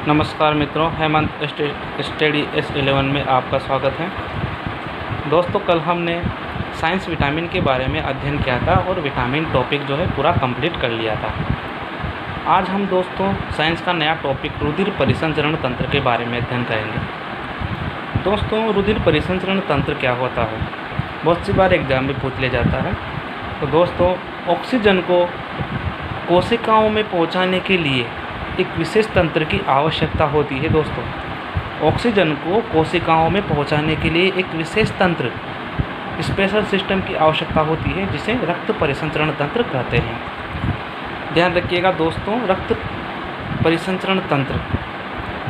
नमस्कार मित्रों, Hemant study S11 में आपका स्वागत है। दोस्तों, कल हमने साइंस विटामिन के बारे में अध्ययन किया था और विटामिन टॉपिक जो है पूरा कंप्लीट कर लिया था। आज हम दोस्तों साइंस का नया टॉपिक रुधिर परिसंचरण तंत्र के बारे में अध्ययन करेंगे। दोस्तों, रुधिर परिसंचरण तंत्र क्या होता है, बहुत सी बार एग्जाम में पूछ लिया जाता है। तो दोस्तों, ऑक्सीजन को कोशिकाओं में पहुंचाने के लिए एक विशेष तंत्र की आवश्यकता होती है। दोस्तों, ऑक्सीजन को कोशिकाओं में पहुंचाने के लिए एक विशेष तंत्र, स्पेशल सिस्टम की आवश्यकता होती है, जिसे रक्त परिसंचरण तंत्र कहते हैं। ध्यान रखिएगा दोस्तों, रक्त परिसंचरण तंत्र,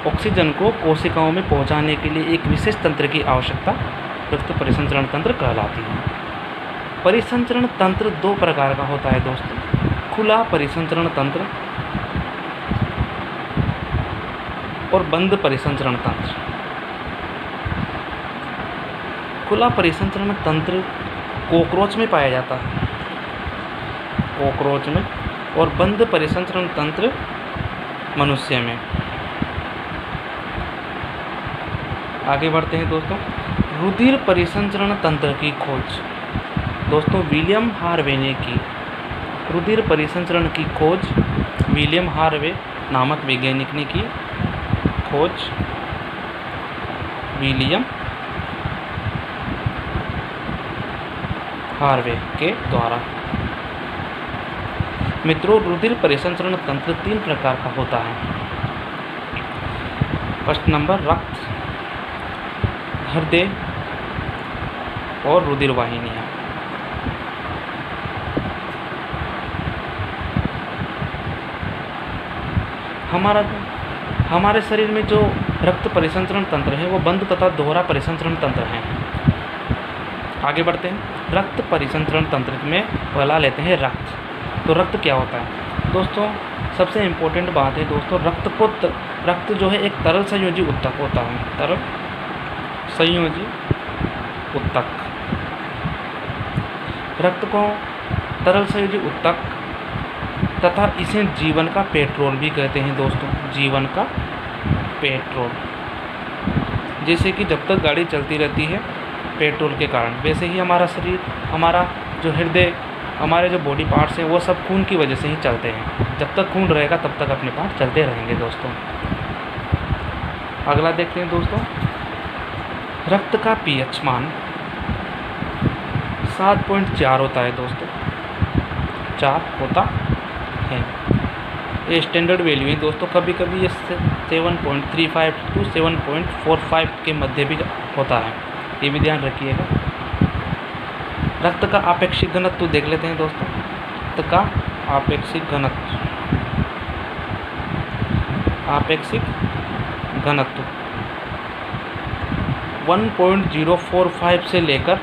ऑक्सीजन को कोशिकाओं में पहुंचाने के लिए एक विशेष तंत्र की आवश्यकता रक्त परिसंचरण तंत्र कहलाती है। परिसंचरण तंत्र दो प्रकार का होता है दोस्तों, खुला परिसंचरण तंत्र और बंद परिसंचरण तंत्र। खुला परिसंचरण तंत्र कॉकरोच में पाया जाता है, कॉकरोच में, और बंद परिसंचरण तंत्र मनुष्य में। आगे बढ़ते हैं दोस्तों, रुधिर परिसंचरण तंत्र की खोज। दोस्तों, विलियम हार्वे ने की रुधिर परिसंचरण की खोज, विलियम हार्वे नामक वैज्ञानिक ने की खोज, विलियम हार्वे के द्वारा। मित्रों, रुधिर परिसंचरण तंत्र तीन प्रकार का होता है। फर्स्ट नंबर रक्त, हृदय और रुधिर वाहिनियाँ। हमारे शरीर में जो रक्त परिसंचरण तंत्र है वो बंद तथा दोहरा परिसंचरण तंत्र है। आगे बढ़ते हैं, रक्त परिसंचरण तंत्र में पहला लेते हैं रक्त। तो रक्त क्या होता है दोस्तों, सबसे इम्पोर्टेंट बात है दोस्तों, रक्त जो है एक तरल संयोजी उत्तक होता है, तरल संयोजी उत्तक। रक्त को तरल संयोजी उत्तक तथा इसे जीवन का पेट्रोल भी कहते हैं दोस्तों, जीवन का पेट्रोल। जैसे कि जब तक गाड़ी चलती रहती है पेट्रोल के कारण, वैसे ही हमारा शरीर, हमारा जो हृदय, हमारे जो बॉडी पार्ट्स हैं वो सब खून की वजह से ही चलते हैं। जब तक खून रहेगा तब तक अपने पार्ट चलते रहेंगे दोस्तों। अगला देखते हैं दोस्तों, रक्त का पीएच मान 7.4 होता है दोस्तों, 4 होता है। ये स्टैंडर्ड वैल्यू है दोस्तों, कभी कभी ये 7.35 to 7.45 के मध्य भी होता है, ये भी ध्यान रखिएगा। रक्त का आपेक्षिक घनत्व देख लेते हैं दोस्तों। रक्त का आपेक्षिक घनत्व, आपेक्षिक घनत्व 1.045 से लेकर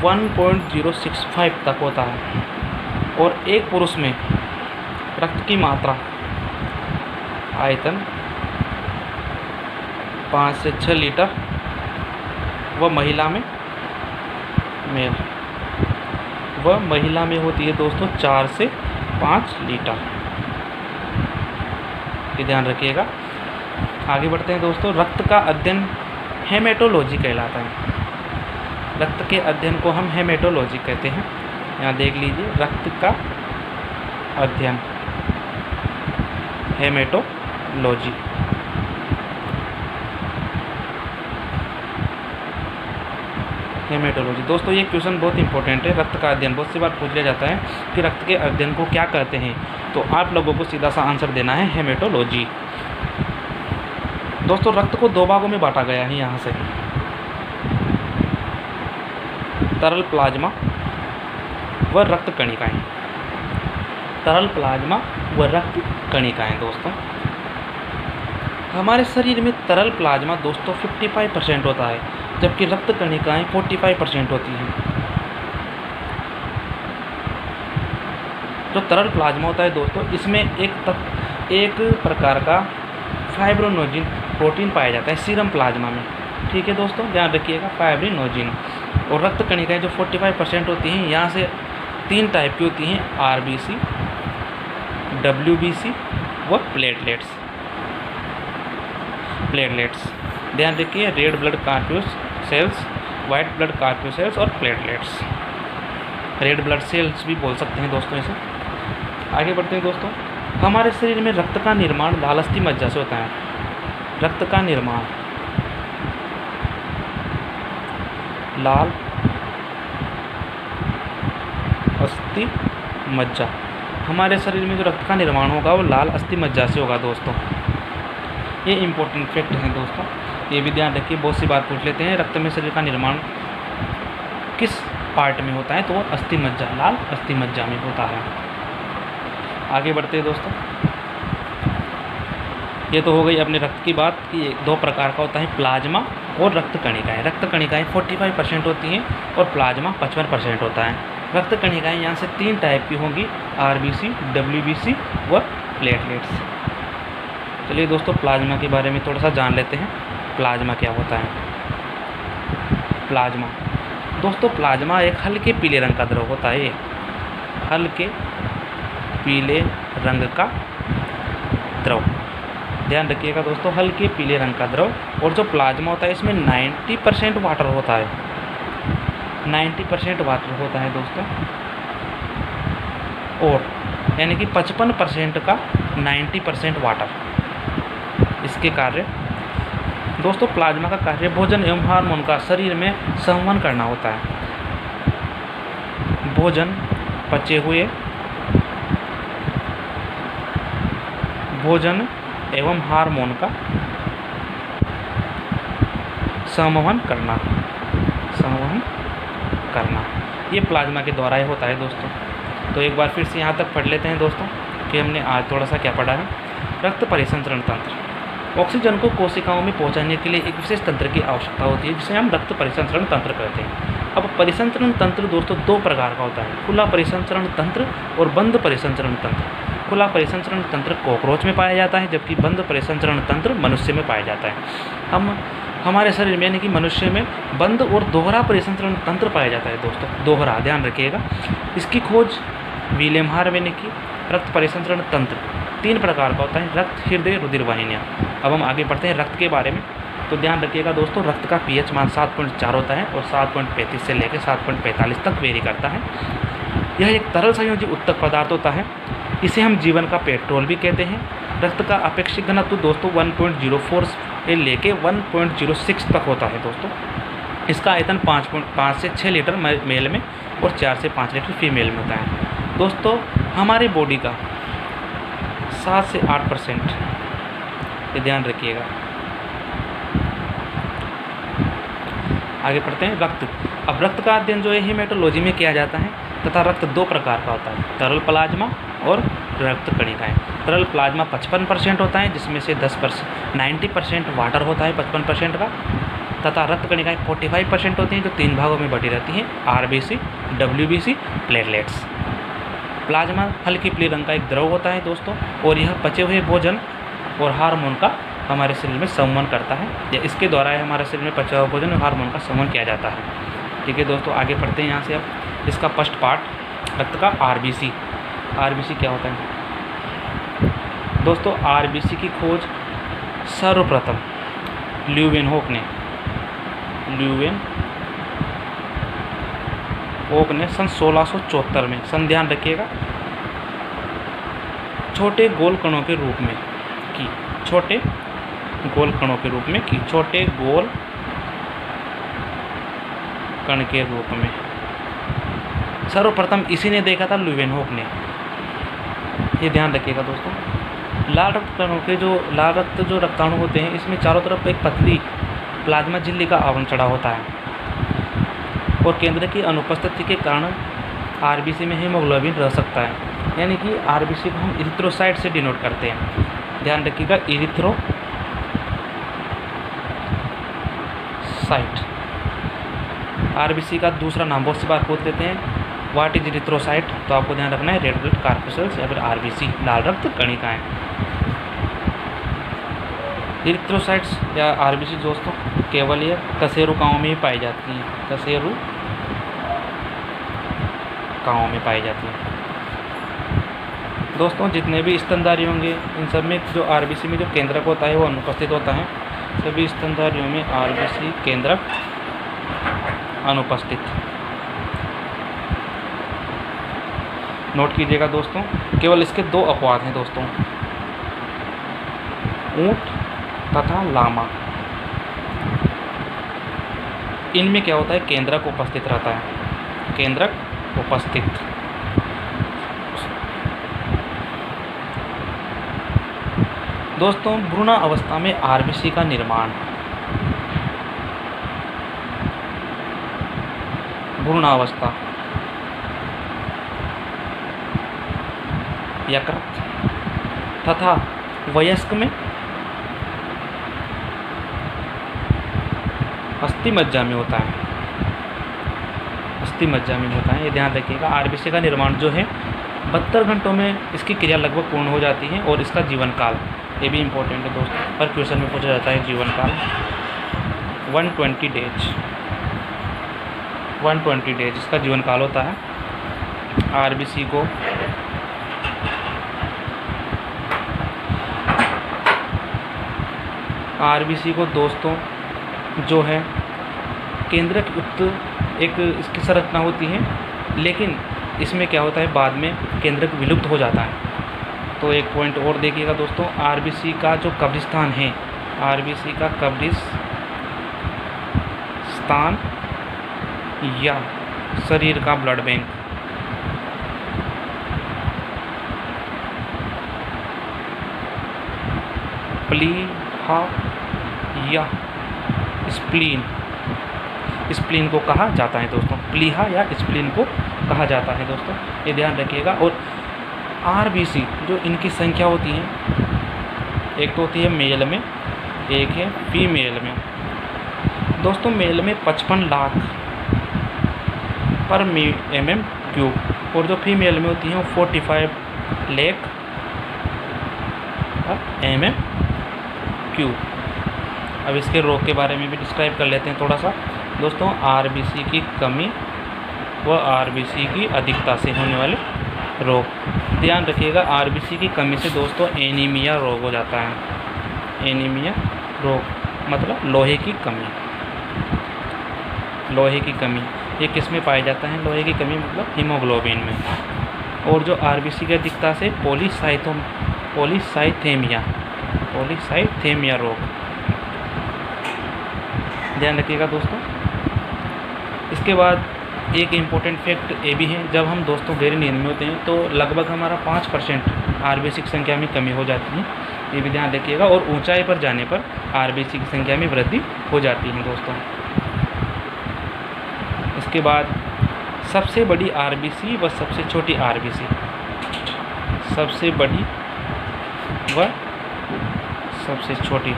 1.065 तक होता है। और एक पुरुष में रक्त की मात्रा, आयतन 5 से 6 लीटर, वह महिला में होती है दोस्तों 4 से 5 लीटर। ये ध्यान रखिएगा। आगे बढ़ते हैं दोस्तों, रक्त का अध्ययन हेमेटोलॉजी कहलाता है। रक्त के अध्ययन को हम हेमेटोलॉजी कहते हैं। यहाँ देख लीजिए, रक्त का अध्ययन हेमेटोलॉजी। हेमेटोलॉजी दोस्तों, ये क्वेश्चन बहुत इंपॉर्टेंट है। रक्त का अध्ययन बहुत सी बार पूछ लिया जाता है कि रक्त के अध्ययन को क्या कहते हैं, तो आप लोगों को सीधा सा आंसर देना है हेमेटोलॉजी। दोस्तों, रक्त को दो भागों में बांटा गया है यहाँ से, तरल प्लाज्मा व रक्त कणिकाएं। तरल प्लाज्मा व रक्त कणिकाएं। दोस्तों, हमारे शरीर में तरल प्लाज्मा दोस्तों 55% होता है, जबकि रक्त कणिकाएं 45% होती हैं। जो तरल प्लाज्मा होता है दोस्तों, इसमें एक प्रकार का फाइब्रोनोजिन प्रोटीन पाया जाता है सीरम प्लाज्मा में। ठीक है दोस्तों, ध्यान रखिएगा, फाइब्रिनोजिन। और रक्त कणिकाएं जो 45% होती हैं, यहाँ से 3 टाइप की होती हैं, आरबीसी, डब्ल्यूबीसी व प्लेटलेट्स। प्लेटलेट्स। ध्यान रखिए, red blood corpuscles cells, white blood corpuscles cells और प्लेटलेट्स। रेड ब्लड सेल्स भी बोल सकते हैं दोस्तों इसे। आगे बढ़ते हैं दोस्तों। हमारे शरीर में रक्त का निर्माण लाल अस्थि मज्जा से होता है। रक्त का निर्माण लाल अस्थि मज्जा, हमारे शरीर में जो रक्त का निर्माण होगा वो लाल अस्थि मज्जा से होगा दोस्तों। ये इंपॉर्टेंट फैक्ट है दोस्तों, ये भी ध्यान रखिए। बहुत सी बात पूछ लेते हैं रक्त में शरीर का निर्माण किस पार्ट में होता है, तो वो अस्थि मज्जा, लाल अस्थि मज्जा में होता है। आगे बढ़ते हैं दोस्तों। ये तो हो गई अपने रक्त की बात कि दो प्रकार का होता है, प्लाज्मा और रक्त कणिकाएँ। रक्त कणिकाएँ 45% होती हैं और प्लाज्मा 55% होता है। रक्त कणिकाएँ यहाँ से 3 टाइप की होंगी, आरबीसी, डब्ल्यूबीसी व प्लेटलेट्स। चलिए दोस्तों, प्लाज्मा के बारे में थोड़ा सा जान लेते हैं। प्लाज्मा क्या होता है? प्लाज्मा दोस्तों, प्लाज्मा एक हल्के पीले रंग का द्रव होता है। हल्के पीले रंग का द्रव, ध्यान रखिएगा दोस्तों, हल्के पीले रंग का द्रव। और जो प्लाज्मा होता है इसमें 90% वाटर होता है। 90% वाटर होता है दोस्तों, और यानी कि 55% का 90% वाटर। इसके कार्य दोस्तों, प्लाज्मा का कार्य भोजन एवं हार्मोन का शरीर में संवहन करना होता है। भोजन, पचे हुए भोजन एवं हार्मोन का संवहन करना, ये प्लाज्मा के द्वारा ही होता है दोस्तों। तो एक बार फिर से यहाँ तक पढ़ लेते हैं दोस्तों कि हमने आज थोड़ा सा क्या पढ़ा है। रक्त परिसंचरण तंत्र, ऑक्सीजन को कोशिकाओं में पहुंचाने के लिए एक विशेष तंत्र की आवश्यकता होती है जिसे हम रक्त परिसंचरण तंत्र कहते हैं। अब परिसंचरण तंत्र दोस्तों 2 प्रकार का होता है, खुला परिसंचरण तंत्र और बंद परिसंचरण तंत्र। खुला परिसंचरण तंत्र कॉकरोच में पाया जाता है, जबकि बंद परिसंचरण तंत्र मनुष्य में पाया जाता है। हमारे शरीर में यानी कि मनुष्य में बंद और दोहरा परिसंचरण तंत्र पाया जाता है दोस्तों, दोहरा, ध्यान रखिएगा। इसकी खोज विलियम हार्वे ने की। रक्त परिसंचरण तंत्र 3 प्रकार का होता है, रक्त, हृदय, रुधिर वाहिनियाँ। अब हम आगे बढ़ते हैं रक्त के बारे में। तो ध्यान रखिएगा दोस्तों, रक्त का पीएच मान 7.4 होता है और 7.35 से लेकर 7.45 तक वेरी करता है। यह एक तरल संयोजी उत्तक पदार्थ होता है। इसे हम जीवन का पेट्रोल भी कहते हैं। रक्त का अपेक्षित घनत्व दोस्तों 1.04 से लेके 1.06 तक होता है दोस्तों। इसका आयतन 5 से 6 लीटर मेल में और 4 से 5 लीटर फीमेल में होता है दोस्तों। हमारे बॉडी का 7 से 8%, ये ध्यान रखिएगा। आगे पढ़ते हैं रक्त। अब रक्त का अध्ययन जो है हेमेटोलॉजी में किया जाता है तथा रक्त 2 प्रकार का होता है, तरल प्लाज्मा और रक्त कणिकाएँ। तरल प्लाज्मा 55% होता है जिसमें से 90% वाटर होता है 55% का, तथा रक्त कणिकाएँ 45% होती हैं जो 3 भागों में बटी रहती हैं, आरबीसी, डब्ल्यूबीसी, प्लेटलेट्स। प्लाज्मा हल्के पीले रंग का एक द्रव होता है दोस्तों, और यह पचे हुए भोजन और हार्मोन का हमारे शरीर में संवहन करता है, या इसके द्वारा हमारे शरीर में पचा हुआ भोजन और हार्मोन का संवहन किया जाता है। ठीक है दोस्तों, आगे बढ़ते हैं यहाँ से। अब इसका फर्स्ट पार्ट रक्त का आरबीसी। आरबीसी क्या होता है दोस्तों? आरबीसी की खोज सर्वप्रथम ल्यूवेनहोक ने सन 1674 में, ध्यान रखिएगा, छोटे गोल कणों के रूप में की। छोटे गोल कण के रूप में सर्वप्रथम इसी ने देखा था, ल्यूवेनहोक ने। ये ध्यान रखिएगा दोस्तों। लाल रक्त कणों के जो रक्ताणु होते हैं, इसमें चारों तरफ एक पतली प्लाज्मा झिल्ली का आवरण चढ़ा होता है, और केंद्र की अनुपस्थिति के कारण आरबीसी में हीमोग्लोबिन रह सकता है। यानी कि आरबीसी को हम इरिथ्रोसाइट से डिनोट करते हैं, ध्यान रखिएगा, इरिथ्रोसाइट। आरबीसी का दूसरा नाम बहुत सी बार पूछ लेते हैं, व्हाट इज इरिथ्रोसाइट? तो आपको ध्यान रखना है रेड ब्लड कार्पस्कल्स या फिर आरबीसी, लाल रक्त कणिकाएँ। इरिथ्रोसाइट्स या आरबीसी दोस्तों केवल ये कशेरुकाओं में ही पाई जाती हैं, कशेरुकाओं में पाई जाती हैं दोस्तों। जितने भी स्तनधारी होंगे इन सब में जो आरबीसी में जो केंद्रक होता है वो अनुपस्थित होता है, सभी स्तनधारियों में आरबीसी केंद्रक अनुपस्थित। नोट कीजिएगा दोस्तों, केवल इसके दो अपवाद हैं दोस्तों, ऊंट तथा लामा। इनमें क्या होता है, केंद्रक उपस्थित रहता है, केंद्रक उपस्थित। दोस्तों भ्रूणावस्था में आरबीसी का निर्माण, भ्रूणावस्था यकृत तथा वयस्क में अस्थिमज्जा में होता है, अस्थिमज्जा में होता है, ये ध्यान रखिएगा। आरबीसी का निर्माण जो है 72 घंटों में इसकी क्रिया लगभग पूर्ण हो जाती है और इसका जीवन काल, ये भी इम्पोर्टेंट है दोस्तों, पर क्वेश्चन में पूछा जाता है जीवन काल 120 डेज, 120 डेज इसका जीवन काल होता है। आरबीसी को दोस्तों जो है केंद्रक युक्त एक इसकी संरचना होती है, लेकिन इसमें क्या होता है बाद में केंद्रक विलुप्त हो जाता है। तो एक पॉइंट और देखिएगा दोस्तों, आरबीसी का जो कब्रिस्तान है, आरबीसी का कब्रिस्तान या शरीर का ब्लड बैंक, प्लीहा या स्प्लीन, स्प्लीन को कहा जाता है दोस्तों, प्लीहा या स्प्लीन को कहा जाता है दोस्तों, ये ध्यान रखिएगा। और आरबीसी जो इनकी संख्या होती है, एक तो होती है मेल में, एक है फीमेल में। दोस्तों मेल में 55 लाख पर mm क्यूब, और जो फीमेल में होती है वो 45 लाख mm क्यूब। अब इसके रोग के बारे में भी डिस्क्राइब कर लेते हैं थोड़ा सा दोस्तों। आरबीसी की कमी व आरबीसी की अधिकता से होने वाले रोग, ध्यान रखिएगा। आरबीसी की कमी से दोस्तों एनीमिया रोग हो जाता है, एनीमिया रोग मतलब लोहे की कमी, लोहे की कमी ये किस में पाया जाता है, लोहे की कमी मतलब हीमोग्लोबिन में। और जो आरबीसी की अधिकता से पॉलीसाइथेमिया रोग, ध्यान रखिएगा दोस्तों। इसके बाद एक इम्पोर्टेंट फैक्ट ये भी है, जब हम दोस्तों गैर नींद में होते हैं तो लगभग हमारा 5% आरबीसी की संख्या में कमी हो जाती है, ये भी ध्यान रखिएगा। और ऊंचाई पर जाने पर आरबीसी की संख्या में वृद्धि हो जाती है दोस्तों। इसके बाद सबसे बड़ी आरबीसी व सबसे छोटी आरबीसी, सबसे बड़ी व सबसे छोटी।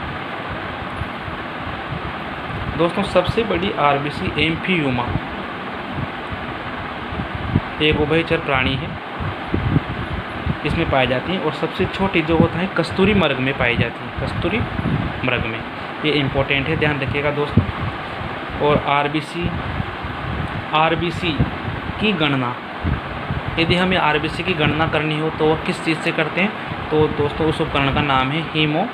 दोस्तों सबसे बड़ी आरबीसी एम्फीयूमा, एक उभयचर प्राणी है, इसमें पाई जाती है। और सबसे छोटी जो होता है कस्तूरी मृग में पाई जाती है, कस्तूरी मृग में, ये इम्पोर्टेंट है, ध्यान रखिएगा दोस्तों। और आरबीसी की गणना, यदि हमें आरबीसी की गणना करनी हो तो वह किस चीज़ से करते हैं, तो दोस्तों उस उपकरण का नाम है हीमोसाइटोमीटर।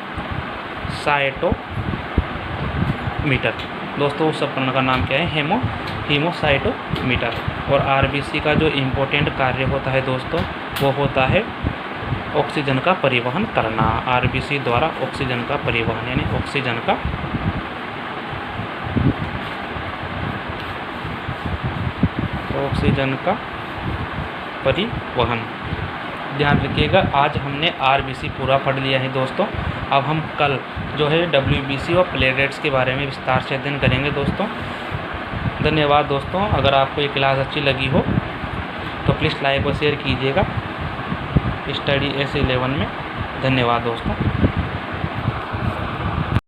दोस्तों उस उपकरण का नाम क्या है, हीमोसाइटोमीटर। और आरबीसी का जो इम्पोर्टेंट कार्य होता है दोस्तों वो होता है ऑक्सीजन का परिवहन करना। आरबीसी द्वारा ऑक्सीजन का परिवहन, यानी ऑक्सीजन का परिवहन, ध्यान रखिएगा। आज हमने आरबीसी पूरा पढ़ लिया है दोस्तों। अब हम कल जो है डब्ल्यूबीसी और प्लेटलेट्स के बारे में विस्तार से अध्ययन करेंगे दोस्तों। धन्यवाद दोस्तों। अगर आपको ये क्लास अच्छी लगी हो तो प्लीज़ लाइक और शेयर कीजिएगा स्टडी S11 में। धन्यवाद दोस्तों।